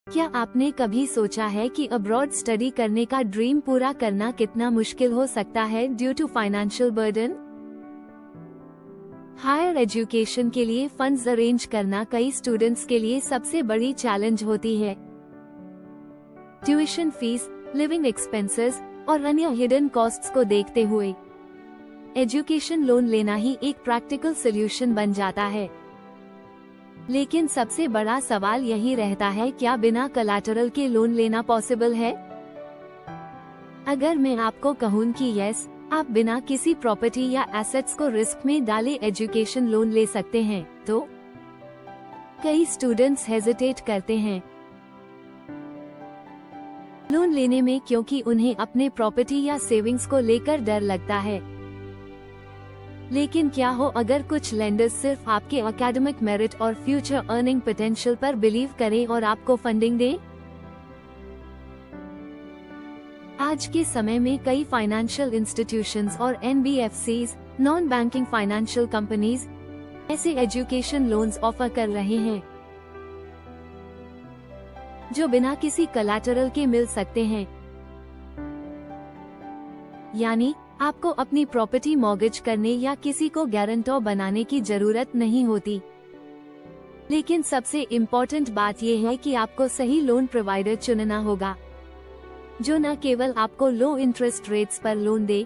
क्या आपने कभी सोचा है कि अब्रॉड स्टडी करने का ड्रीम पूरा करना कितना मुश्किल हो सकता है due to financial burden? Higher education के लिए फंड्स अरेंज करना कई स्टूडेंट्स के लिए सबसे बड़ी चैलेंज होती है। ट्यूशन फीस, लिविंग एक्सपेंसेस और अन्य हिडन कॉस्ट्स को देखते हुए एजुकेशन लोन लेना ही एक प्रैक्टिकल सॉल्यूशन बन जाता है। लेकिन सबसे बड़ा सवाल यही रहता है, क्या बिना कोलैटरल के लोन लेना पॉसिबल है? अगर मैं आपको कहूँ कि यस, आप बिना किसी प्रॉपर्टी या एसेट्स को रिस्क में डाले एजुकेशन लोन ले सकते हैं, तो कई स्टूडेंट्स हेजिटेट करते हैं लोन लेने में, क्योंकि उन्हें अपने प्रॉपर्टी या सेविंग्स को लेकर डर लगता है। लेकिन क्या हो अगर कुछ लेंडर्स सिर्फ आपके एकेडमिक मेरिट और फ्यूचर अर्निंग पोटेंशियल पर बिलीव करें और आपको फंडिंग दें? आज के समय में कई फाइनेंशियल इंस्टीट्यूशंस और NBFCs, non banking financial companies, ऐसे एजुकेशन लोन्स ऑफर कर रहे हैं जो बिना किसी कोलैटरल के मिल सकते हैं। यानी आपको अपनी प्रॉपर्टी मॉर्गेज करने या किसी को गारंटर बनाने की जरूरत नहीं होती। लेकिन सबसे इम्पोर्टेंट बात यह है कि आपको सही लोन प्रोवाइडर चुनना होगा, जो न केवल आपको लो इंटरेस्ट रेट्स पर लोन दे,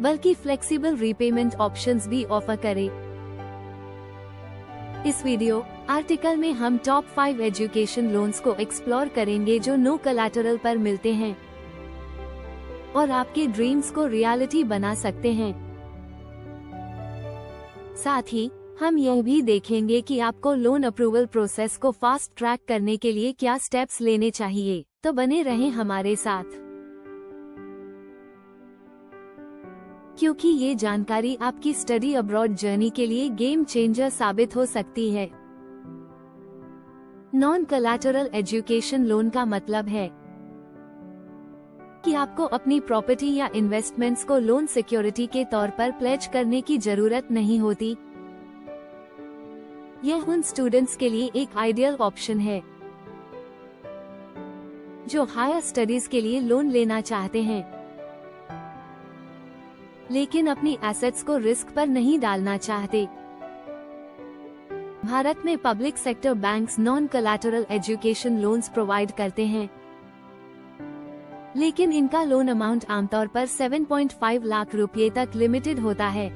बल्कि फ्लेक्सिबल रीपेमेंट ऑप्शंस भी ऑफर करे। इस वीडियो आर्टिकल में हम टॉप 5 एजुकेशन लोन्स को एक्सप्लोर करेंगे जो नो कोलैटरल पर मिलते हैं और आपके ड्रीम्स को रियलिटी बना सकते हैं। साथ ही हम यह भी देखेंगे कि आपको लोन अप्रूवल प्रोसेस को फास्ट ट्रैक करने के लिए क्या स्टेप्स लेने चाहिए। तो बने रहें हमारे साथ, क्योंकि ये जानकारी आपकी स्टडी अब्रॉड जर्नी के लिए गेम चेंजर साबित हो सकती है। नॉन कोलैटरल एजुकेशन लोन का मतलब है कि आपको अपनी प्रॉपर्टी या इन्वेस्टमेंट्स को लोन सिक्योरिटी के तौर पर प्लेज करने की जरूरत नहीं होती। यह उन स्टूडेंट्स के लिए एक आइडियल ऑप्शन है जो हायर स्टडीज के लिए लोन लेना चाहते हैं, लेकिन अपनी एसेट्स को रिस्क पर नहीं डालना चाहते। भारत में public sector banks non collateral education loans provide करते हैं, लेकिन इनका लोन अमाउंट आमतौर पर 7.5 लाख रुपए तक लिमिटेड होता है।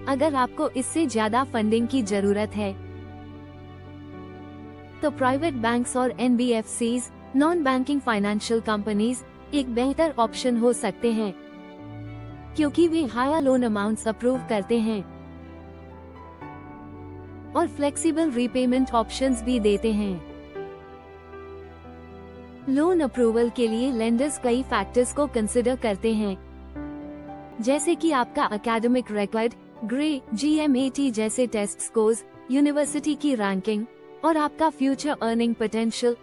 अगर आपको इससे ज्यादा फंडिंग की जरूरत है तो प्राइवेट बैंक्स और NBFCs, non banking financial companies, एक बेहतर ऑप्शन हो सकते हैं, क्योंकि way higher loan amounts approve करते हैं और फ्लेक्सिबल रीपेमेंट ऑप्शंस भी देते हैं। लोन अप्रूवल के लिए लेंडर्स कई फैक्टर्स को कंसिडर करते हैं, जैसे कि आपका एकेडमिक रिकॉर्ड, ग्रे, GMAT जैसे टेस्ट स्कोर्स, यूनिवर्सिटी की रैंकिंग और आपका future earning potential.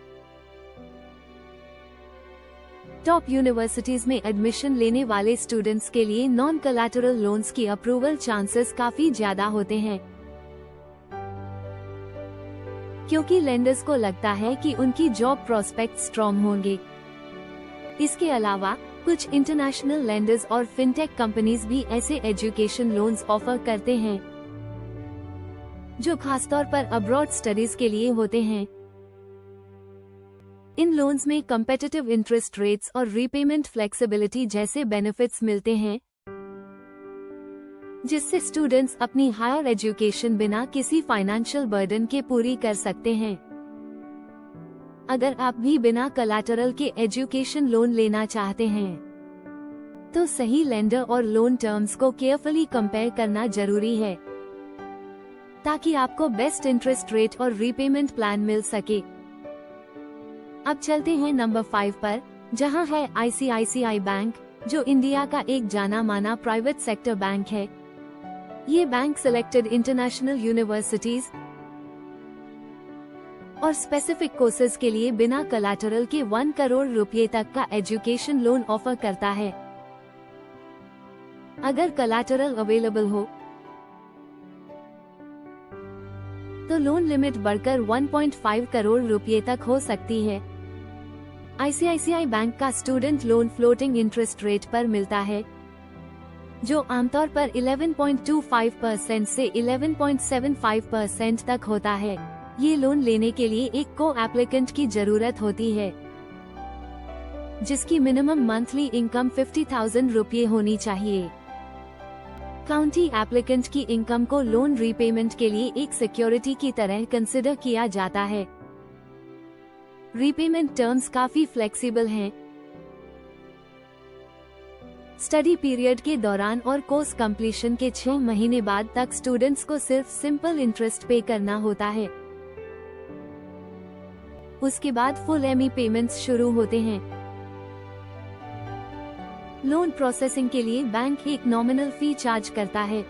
Top universities में एडमिशन लेने वाले स्टूडेंट्स के लिए नॉन कोलैटरल लोन्स की अप्रूवल चांसेस काफी ज्यादा होते हैं, क्योंकि लेंडर्स को लगता है कि उनकी जॉब प्रोस्पेक्ट स्ट्रॉन्ग होंगे। इसके अलावा कुछ इंटरनेशनल लेंडर्स और फिनटेक कंपनीज भी ऐसे एजुकेशन लोन्स ऑफर करते हैं जो खासतौर पर अब्रॉड स्टडीज के लिए होते हैं। इन लोन्स में कम्पेटिटिव इंटरेस्ट रेट्स और रीपेमेंट फ्लेक्सिबिलिटी जैसे बेनिफिट्स मिलते हैं, जिससे स्टूडेंट्स अपनी हायर एजुकेशन बिना किसी फाइनेंशियल बर्डन के पूरी कर सकते हैं। अगर आप भी बिना कोलैटरल के एजुकेशन लोन लेना चाहते हैं, तो सही लेंडर और लोन टर्म्स को केयरफुली कंपेयर करना जरूरी है, ताकि आपको बेस्ट इंटरेस्ट रेट और रीपेमेंट प्लान मिल सके। अब चलते हैं नंबर 5 पर, जहां है ICICI बैंक, जो इंडिया का एक जाना माना प्राइवेट सेक्टर बैंक है। ये बैंक सिलेक्टेड इंटरनेशनल यूनिवर्सिटीज और स्पेसिफिक कोर्सेज के लिए बिना कोलैटरल के 1 करोड़ रुपए तक का एजुकेशन लोन ऑफर करता है। अगर कोलैटरल अवेलेबल हो तो लोन लिमिट बढ़कर 1.5 करोड़ रुपए तक हो सकती है। आईसीआईसीआई बैंक का student loan floating interest rate पर मिलता है, जो आमतौर पर 11.25% से 11.75% तक होता है। ये लोन लेने के लिए एक को एप्लीकेंट की जरूरत होती है, जिसकी मिनिमम मंथली इनकम 50,000 रुपये होनी चाहिए। काउंटी एप्लीकेंट की इनकम को लोन रीपेमेंट के लिए एक सिक्योरिटी की तरह कंसिडर किया जाता है। रीपेमेंट टर्म्स काफी फ्लेक्सिबल हैं। स्टडी पीरियड के दौरान और कोर्स कंप्लीशन के 6 महीने बाद तक स्टूडेंट्स को सिर्फ सिंपल इंटरेस्ट पे करना होता है। उसके बाद फुल एमई पेमेंट्स शुरू होते हैं। लोन प्रोसेसिंग के लिए बैंक एक नॉमिनल फी चार्ज करता है,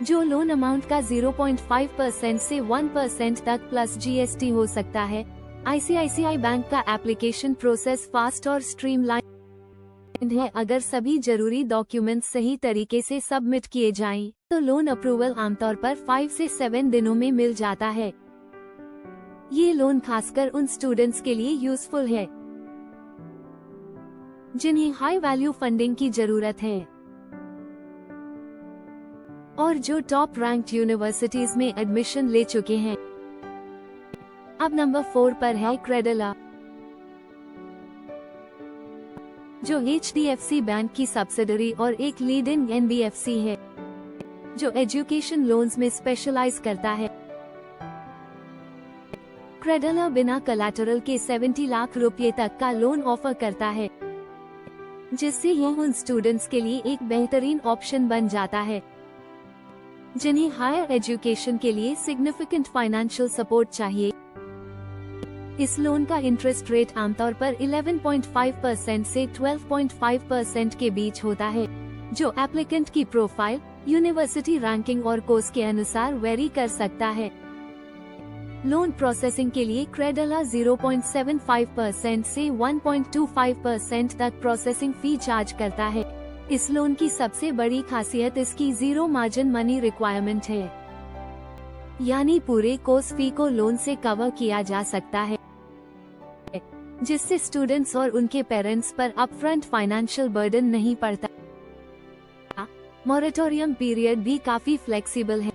जो लोन अमाउंट का 0.5% से 1% तक प्लस जीएसटी हो सकता है। आईसीआईसीआई बैंक का एप्लीकेशन प्रोसेस फास्ट और स्ट्रीमलाइन है। अगर सभी जरूरी डॉक्यूमेंट्स सही तरीके से सबमिट किए जाएं, तो लोन अप्रूवल आमतौर पर 5 से 7 दिनों में मिल जाता है। ये लोन खासकर उन स्टूडेंट्स के लिए यूजफुल है जिन्हें हाई वैल्यू फंडिंग की जरूरत है और जो टॉप रैंक्ड यूनिवर्सिटीज में एडमिशन ले चुके हैं। अब नंबर 4 पर है क्रेडेला, जो एचडीएफसी बैंक की सब्सिडरी और एक लीडिंग एनबीएफसी है, जो एजुकेशन लोन्स में स्पेशलाइज करता है। क्रेडेला बिना कोलैटरल के 70 लाख रुपए तक का लोन ऑफर करता है, जिससे यह उन स्टूडेंट्स के लिए एक बेहतरीन ऑप्शन बन जाता है जिन्हें हायर एजुकेशन के लिए सिग्निफिकेंट फाइनेंशियल सपोर्ट चाहिए। इस लोन का इंटरेस्ट रेट आमतौर पर 11.5% से 12.5% के बीच होता है, जो एप्लीकेंट की प्रोफाइल, यूनिवर्सिटी रैंकिंग और कोर्स के अनुसार वेरी कर सकता है। लोन प्रोसेसिंग के लिए क्रेडेला 0.75% से 1.25% तक प्रोसेसिंग फी चार्ज करता है। इस लोन की सबसे बड़ी खासियत इसकी जीरो मार्जिन मनी रिक्वायरमेंट है, यानी पूरे कोर्स फी को लोन से कवर किया जा सकता है, जिससे स्टूडेंट्स और उनके पेरेंट्स पर अपफ्रंट फाइनेंशियल बर्डन नहीं पड़ता। मॉरेटोरियम पीरियड भी काफी फ्लेक्सिबल है।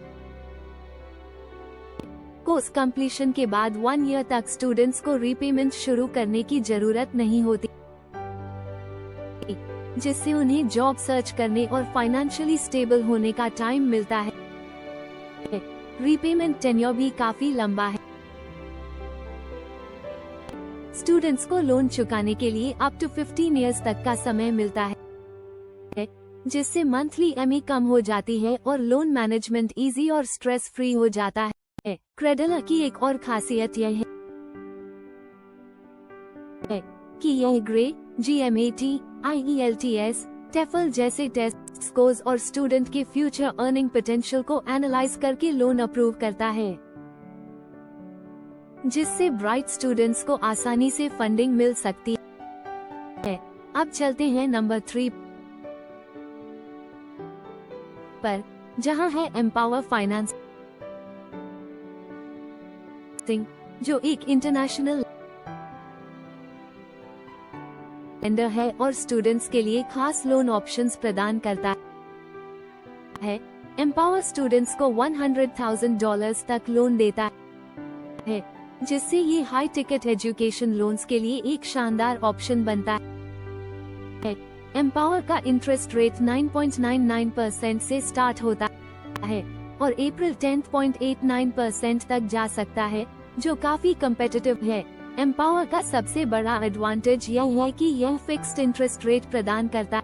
कोर्स कंप्लीशन के बाद 1 ईयर तक स्टूडेंट्स को रीपेमेंट शुरू करने की जरूरत नहीं होती, जिससे उन्हें जॉब सर्च करने और फाइनेंशियली स्टेबल होने का टाइम मिलता है। रीपेमेंट टेन्योर भी काफी लंबा है। स्टूडेंट्स को लोन चुकाने के लिए अप टू 15 इयर्स तक का समय मिलता है, जिससे मंथली एमई कम हो जाती है और लोन मैनेजमेंट इजी और स्ट्रेस फ्री हो जाता है। क्रेडेला की एक और खासियत यह है कि यह ग्रे, जीएमएटी, आईईएलटीएस, टेफल जैसे टेस्ट स्कोर्स और स्टूडेंट के फ्यूचर अर्निंग पोटेंशियल को एनालाइज करके लोन अप्रूव करता है, जिससे ब्राइट स्टूडेंट्स को आसानी से फंडिंग मिल सकती है। अब चलते हैं नंबर 3 पर, जहां है एम्पावर फाइनेंस, जो एक इंटरनेशनल लेंडर है और स्टूडेंट्स के लिए खास लोन ऑप्शंस प्रदान करता है। एम्पावर स्टूडेंट्स को $100,000 तक लोन देता है, जिससे ये हाई टिकट एजुकेशन लोन्स के लिए एक शानदार ऑप्शन बनता है। एम्पावर का इंटरेस्ट रेट 9.99% से स्टार्ट होता है और अप्रैल 10.89% तक जा सकता है, जो काफी कम्पिटिटिव है। एम्पावर का सबसे बड़ा एडवांटेज यह है कि यह फिक्स्ड इंटरेस्ट रेट प्रदान करता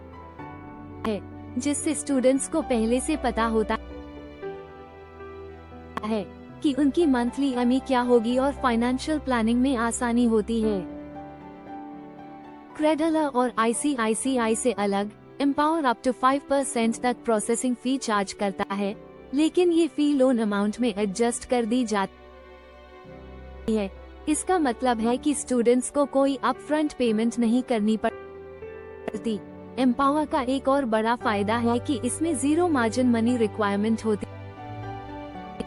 है, जिससे स्टूडेंट्स को पहले से पता होता है कि उनकी मंथली एमई क्या होगी और फाइनेंशियल प्लानिंग में आसानी होती है। क्रेडेला और आईसीआईसीआई से अलग, एम्पावर अप टू 5% तक प्रोसेसिंग फी चार्ज करता है, लेकिन ये फी लोन अमाउंट में एडजस्ट कर दी जाती है। इसका मतलब है कि स्टूडेंट्स को कोई अपफ्रंट पेमेंट नहीं करनी पड़ती। एम्पावर का एक और बड़ा फायदा है कि इसमें जीरो मार्जिन मनी रिक्वायरमेंट होती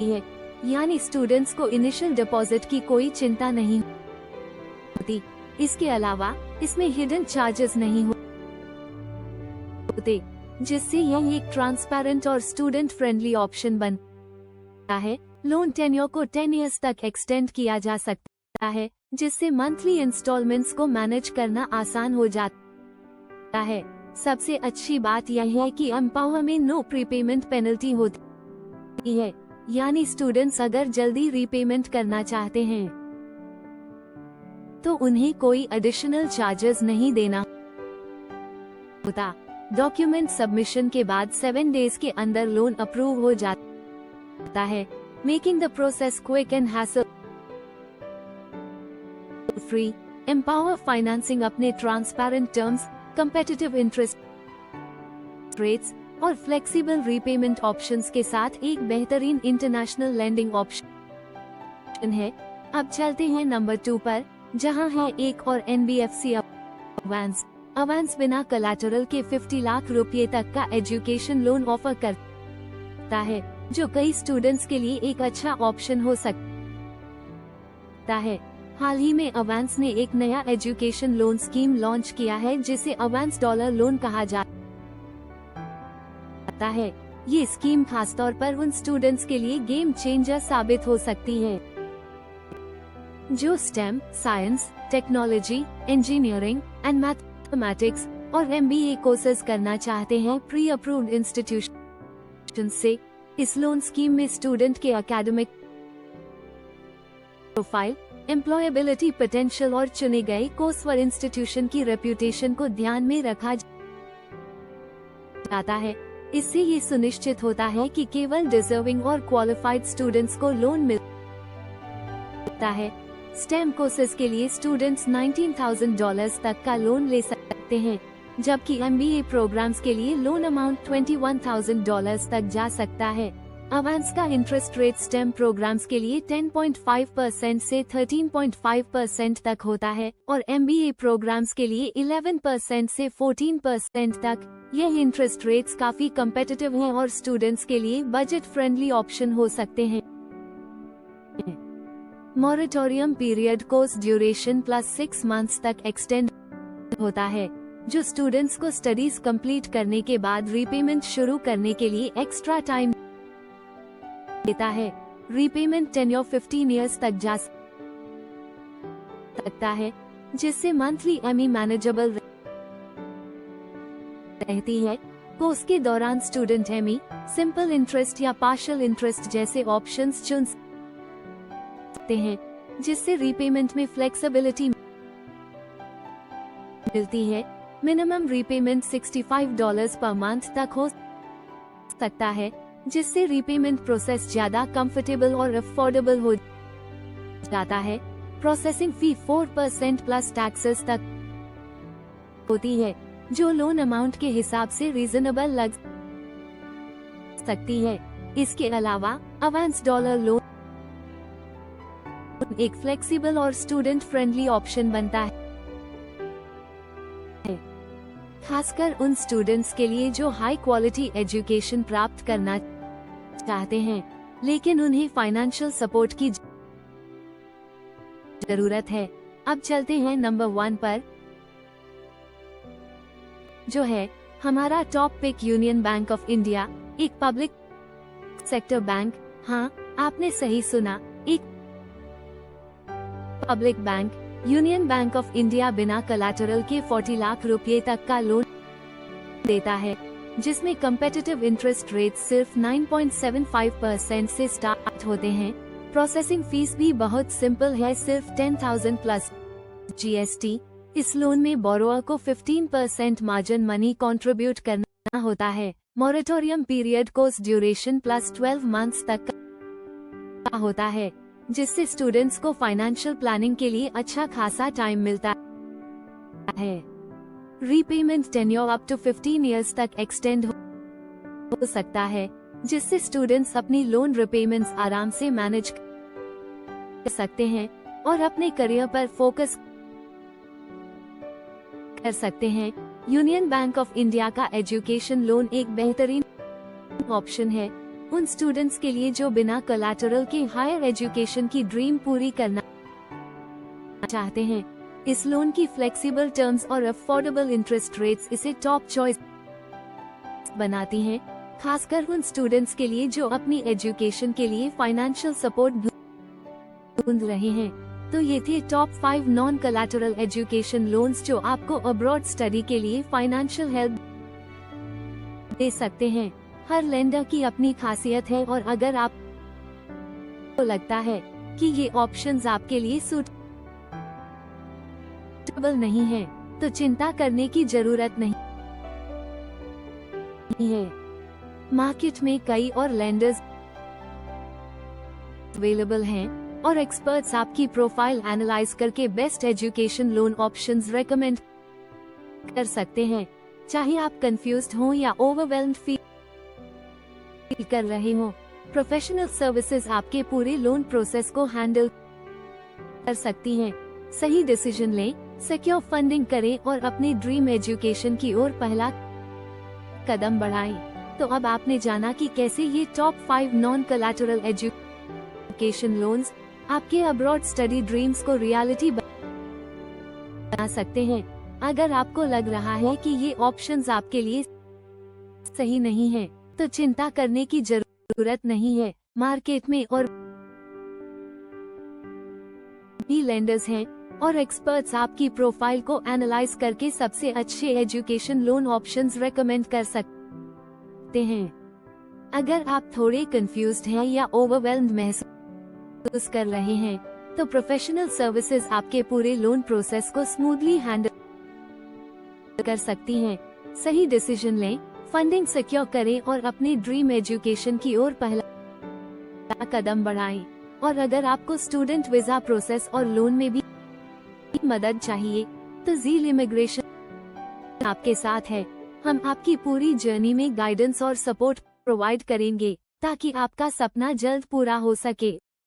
है। यानी स्टूडेंट्स को इनिशियल डिपॉजिट की कोई चिंता नहीं होती। इसके अलावा इसमें हिडन चार्जेस नहीं होते, जिससे यह एक ट्रांसपेरेंट और स्टूडेंट फ्रेंडली ऑप्शन बनता है। लोन टेन्योर को 10 इयर्स तक एक्सटेंड किया जा सकता है, जिससे मंथली इंस्टॉलमेंट्स को मैनेज करना आसान हो जाता है। सबसे अच्छी बात यह है कि एम्पावर में नो प्रीपेमेंट पेनल्टी होती है, यानी स्टूडेंट्स अगर जल्दी रीपेमेंट करना चाहते हैं तो उन्हें कोई एडिशनल चार्जेस नहीं देना होता। डॉक्यूमेंट सबमिशन के बाद 7 डेज के अंदर लोन अप्रूव हो जाता है, making the process quick and hassle free. Empower financing अपने transparent terms, competitive interest rates और फ्लेक्सिबल रीपेमेंट ऑप्शंस के साथ एक बेहतरीन इंटरनेशनल लेंडिंग ऑप्शन है। अब चलते हैं नंबर 2 पर, जहां है एक और NBFC अवांस। अवांस बिना कोलैटरल के 50 लाख रुपए तक का एजुकेशन लोन ऑफर करता है, जो कई स्टूडेंट्स के लिए एक अच्छा ऑप्शन हो सकता है। हाल ही में अवांस ने एक नया एजुकेशन लोन स्कीम लॉन्च किया है, जिसे अवांस डॉलर लोन कहा जाता है। ये स्कीम खासतौर पर उन स्टूडेंट्स के लिए गेम चेंजर साबित हो सकती है जो stem, science, technology, engineering and mathematics और MBA कोर्सेज करना चाहते हैं प्री अप्रूव्ड इंस्टीट्यूशन से। इस लोन स्कीम में स्टूडेंट के एकेडमिक प्रोफाइल, एम्प्लॉयबिलिटी पोटेंशियल और चुने गए कोर्स व इंस्टीट्यूशन की रेप्यूटेशन को ध्यान में रखा जाता है। इससे ये सुनिश्चित होता है कि केवल डिजर्विंग और क्वालिफाइड स्टूडेंट्स को लोन मिलता है। स्टेम कोर्सेज के लिए स्टूडेंट्स $19,000 तक का लोन ले सकते हैं, जबकि MBA प्रोग्राम्स के लिए लोन अमाउंट $21,000 तक जा सकता है। अवांस का इंटरेस्ट रेट स्टेम प्रोग्राम्स के लिए 10.5% से 13.5% तक होता है और MBA प्रोग्राम्स के लिए 11% से 14% तक। यह इंटरेस्ट रेट्स काफी कम्पिटिटिव हैं और स्टूडेंट्स के लिए बजट फ्रेंडली ऑप्शन हो सकते हैं। Moratorium period course duration +6 months तक एक्सटेंड होता है, जो स्टूडेंट्स को स्टडीज कंप्लीट करने के बाद रीपेमेंट शुरू करने के लिए एक्स्ट्रा टाइम देता है। रीपेमेंट टेन्योर 15 इयर्स तक जा सकता है, जिससे मंथली EMI मैनेजेबल रहती है। कोर्स के दौरान स्टूडेंट EMI, सिंपल इंटरेस्ट या पार्शियल इंटरेस्ट जैसे ऑप्शंस चुन सकते हैं, जिससे रीपेमेंट में फ्लेक्सिबिलिटी मिलती है। मिनिमम रीपेमेंट $65 पर मंथ तक हो सकता है, जिससे रीपेमेंट प्रोसेस ज्यादा कंफर्टेबल और अफोर्डेबल हो जाता है। प्रोसेसिंग फी 4% प्लस टैक्सेस तक होती है, जो लोन अमाउंट के हिसाब से रीजनेबल लग सकती है। इसके अलावा अवांस डॉलर लोन एक फ्लेक्सिबल और स्टूडेंट फ्रेंडली ऑप्शन बनता है, खासकर उन स्टूडेंट्स के लिए जो हाई क्वालिटी एजुकेशन प्राप्त करना चाहते हैं, लेकिन उन्हें फाइनेंशियल सपोर्ट की जरूरत है। अब चलते हैं नंबर 1 पर, जो है हमारा top pick Union Bank of India, एक पब्लिक सेक्टर बैंक। हाँ, आपने सही सुना, एक public bank. Union Bank of India बिना कोलैटरल के 40 लाख रुपए तक का लोन देता है, जिसमें कम्पिटिटिव इंटरेस्ट रेट सिर्फ 9.75% से स्टार्ट होते हैं। प्रोसेसिंग फीस भी बहुत सिंपल है, सिर्फ 10,000 प्लस GST। इस लोन में बोरोअर को 15% मार्जिन मनी कंट्रीब्यूट करना होता है। Moratorium period course duration +12 months तक का होता है, जिससे स्टूडेंट्स को फाइनेंशियल प्लानिंग के लिए अच्छा खासा टाइम मिलता है। Repayment tenure up to 15 years तक एक्सटेंड हो सकता है, जिससे स्टूडेंट्स अपनी लोन रिपेमेंट्स आराम से मैनेज कर सकते हैं और अपने करियर पर फोकस कर सकते हैं। यूनियन बैंक ऑफ इंडिया का एजुकेशन लोन एक बेहतरीन ऑप्शन है, उन स्टूडेंट्स के लिए जो बिना कोलैटरल के हायर एजुकेशन की ड्रीम पूरी करना चाहते हैं। इस लोन की फ्लेक्सिबल टर्म्स और अफोर्डेबल इंटरेस्ट रेट्स इसे टॉप चॉइस बनाती हैं, खासकर उन स्टूडेंट्स के लिए जो अपनी एजुकेशन के लिए फाइनेंशियल सपोर्ट ढूंढ रहे हैं। तो ये थे top 5 non collateral education loans जो आपको अब्रॉड स्टडी के लिए फाइनेंशियल हेल्प दे सकते हैं। हर लेंडर की अपनी खासियत है और अगर आपको लगता है कि ये ऑप्शंस आपके लिए सूटेबल नहीं है, तो चिंता करने की जरूरत नहीं है। मार्केट में कई और लेंडर्स अवेलेबल हैं और एक्सपर्ट्स आपकी प्रोफाइल एनालाइज करके best education loan options recommend कर सकते हैं। चाहे आप कंफ्यूज्ड हो या ओवरवेल्म्ड फील कर रहे हो, प्रोफेशनल सर्विसेज आपके पूरे लोन प्रोसेस को हैंडल कर सकती हैं। सही डिसीजन लें, सिक्योर फंडिंग करें और अपने ड्रीम एजुकेशन की ओर पहला कदम बढ़ाएं। तो अब आपने जाना कि कैसे ये top 5 non collateral education loans आपके अब्रॉड स्टडी ड्रीम्स को रियलिटी बना सकते हैं। अगर आपको लग रहा है कि ये ऑप्शंस आपके लिए सही नहीं है, तो चिंता करने की जरूरत नहीं है। मार्केट में और भी लेंडर्स हैं और एक्सपर्ट्स आपकी प्रोफाइल को एनालाइज करके सबसे अच्छे एजुकेशन लोन ऑप्शंस रेकमेंड कर सकते हैं। अगर आप थोड़े कंफ्यूज्ड हैं या ओवरवेल्म्ड महसूस कर रहे हैं, तो प्रोफेशनल सर्विसेज आपके पूरे लोन प्रोसेस को स्मूथली हैंडल कर सकती हैं। सही डिसीजन लें, फंडिंग सिक्योर करें और अपने ड्रीम एजुकेशन की ओर पहला कदम बढ़ाएं। और अगर आपको स्टूडेंट वीजा प्रोसेस और लोन में भी मदद चाहिए, तो ज़ील इमिग्रेशन आपके साथ है। हम आपकी पूरी जर्नी में गाइडेंस और सपोर्ट प्रोवाइड करेंगे ताकि आपका सपना जल्द पूरा हो सके।